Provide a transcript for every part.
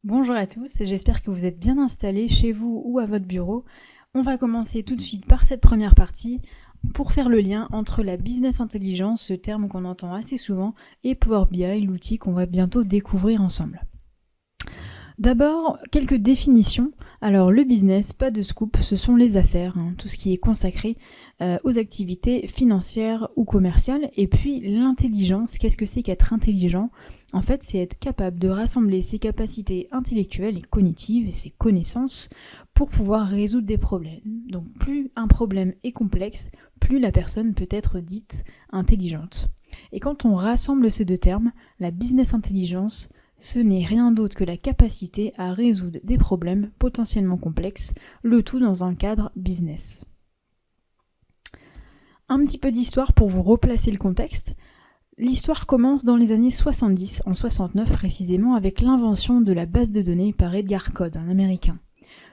Bonjour à tous, j'espère que vous êtes bien installés chez vous ou à votre bureau. On va commencer tout de suite par cette première partie pour faire le lien entre la business intelligence, ce terme qu'on entend assez souvent, et Power BI, l'outil qu'on va bientôt découvrir ensemble. D'abord, quelques définitions. Alors le business, pas de scoop, ce sont les affaires, tout ce qui est consacré aux activités financières ou commerciales. Et puis l'intelligence, qu'est-ce que c'est qu'être intelligent ? En fait, c'est être capable de rassembler ses capacités intellectuelles et cognitives et ses connaissances pour pouvoir résoudre des problèmes. Donc plus un problème est complexe, plus la personne peut être dite intelligente. Et quand on rassemble ces deux termes, la business intelligence, ce n'est rien d'autre que la capacité à résoudre des problèmes potentiellement complexes, le tout dans un cadre business. Un petit peu d'histoire pour vous replacer le contexte. L'histoire commence dans les années 70, en 69 précisément, avec l'invention de la base de données par Edgar Code, un Américain.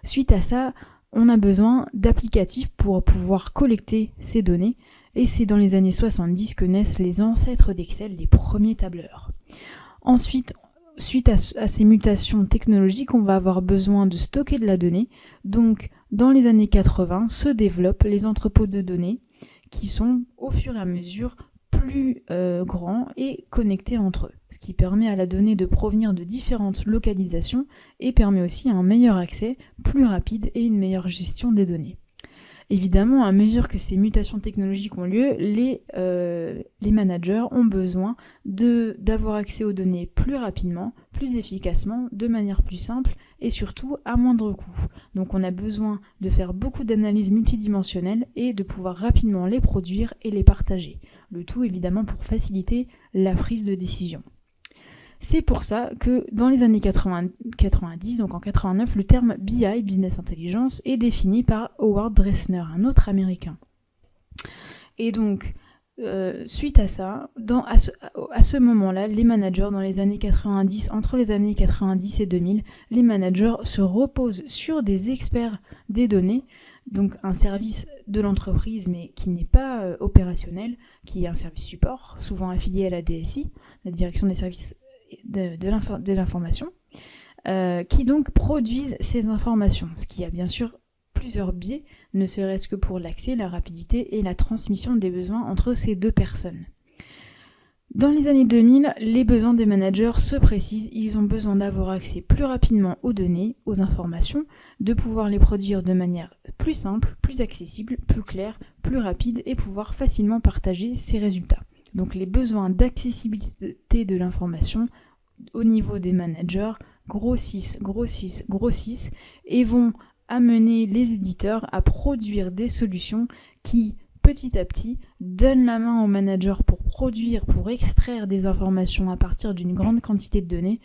Suite à ça, on a besoin d'applicatifs pour pouvoir collecter ces données, et c'est dans les années 70 que naissent les ancêtres d'Excel, les premiers tableurs. Ensuite, suite à ces mutations technologiques, on va avoir besoin de stocker de la donnée. Donc, dans les années 80, se développent les entrepôts de données qui sont au fur et à mesure plus grands et connectés entre eux, ce qui permet à la donnée de provenir de différentes localisations et permet aussi un meilleur accès, plus rapide et une meilleure gestion des données. Évidemment, à mesure que ces mutations technologiques ont lieu, les managers ont besoin d'avoir accès aux données plus rapidement, plus efficacement, de manière plus simple et surtout à moindre coût. Donc on a besoin de faire beaucoup d'analyses multidimensionnelles et de pouvoir rapidement les produire et les partager. Le tout évidemment pour faciliter la prise de décision. C'est pour ça que dans les années 90, donc en 89, le terme BI, Business Intelligence, est défini par Howard Dresner, un autre Américain. Et donc, suite à ça, à ce moment-là, les managers dans les années 90, entre les années 90 et 2000, les managers se reposent sur des experts des données, donc un service de l'entreprise mais qui n'est pas opérationnel, qui est un service support, souvent affilié à la DSI, la direction des services de l'information, qui donc produisent ces informations, ce qui a bien sûr plusieurs biais, ne serait-ce que pour l'accès, la rapidité et la transmission des besoins entre ces deux personnes. Dans les années 2000, les besoins des managers se précisent, ils ont besoin d'avoir accès plus rapidement aux données, aux informations, de pouvoir les produire de manière plus simple, plus accessible, plus claire, plus rapide et pouvoir facilement partager ces résultats. Donc les besoins d'accessibilité de l'information au niveau des managers grossissent et vont amener les éditeurs à produire des solutions qui, petit à petit, donnent la main aux managers pour produire, pour extraire des informations à partir d'une grande quantité de données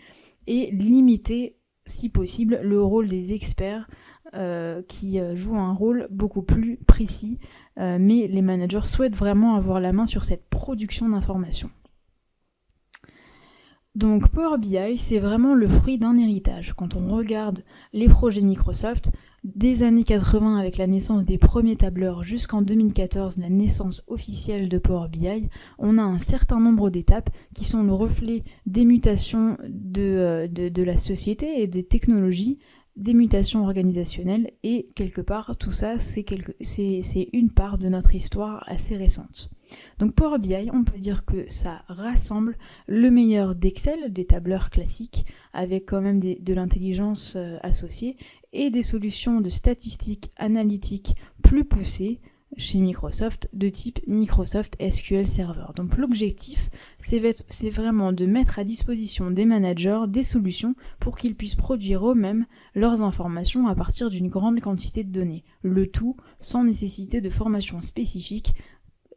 et limiter, si possible, le rôle des experts qui jouent un rôle beaucoup plus précis, mais les managers souhaitent vraiment avoir la main sur cette production d'informations. Donc Power BI, c'est vraiment le fruit d'un héritage. Quand on regarde les projets Microsoft, des années 80 avec la naissance des premiers tableurs jusqu'en 2014, la naissance officielle de Power BI, on a un certain nombre d'étapes qui sont le reflet des mutations de la société et des technologies, des mutations organisationnelles et quelque part tout ça c'est une part de notre histoire assez récente. Donc Power BI, on peut dire que ça rassemble le meilleur d'Excel, des tableurs classiques avec quand même de l'intelligence associée et des solutions de statistiques analytiques plus poussées chez Microsoft de type Microsoft SQL Server. Donc l'objectif, c'est vraiment de mettre à disposition des managers des solutions pour qu'ils puissent produire eux-mêmes leurs informations à partir d'une grande quantité de données. Le tout sans nécessité de formation spécifique,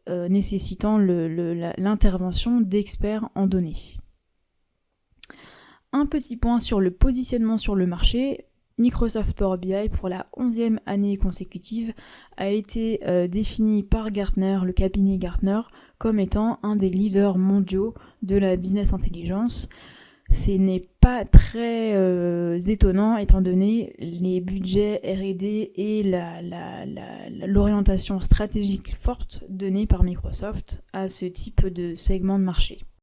nécessitant l'intervention d'experts en données. Un petit point sur le positionnement sur le marché. Microsoft Power BI, pour la 11e année consécutive, a été défini par Gartner, le cabinet Gartner, comme étant un des leaders mondiaux de la business intelligence. Ce n'est pas très étonnant étant donné les budgets R&D et l'orientation stratégique forte donnée par Microsoft à ce type de segment de marché.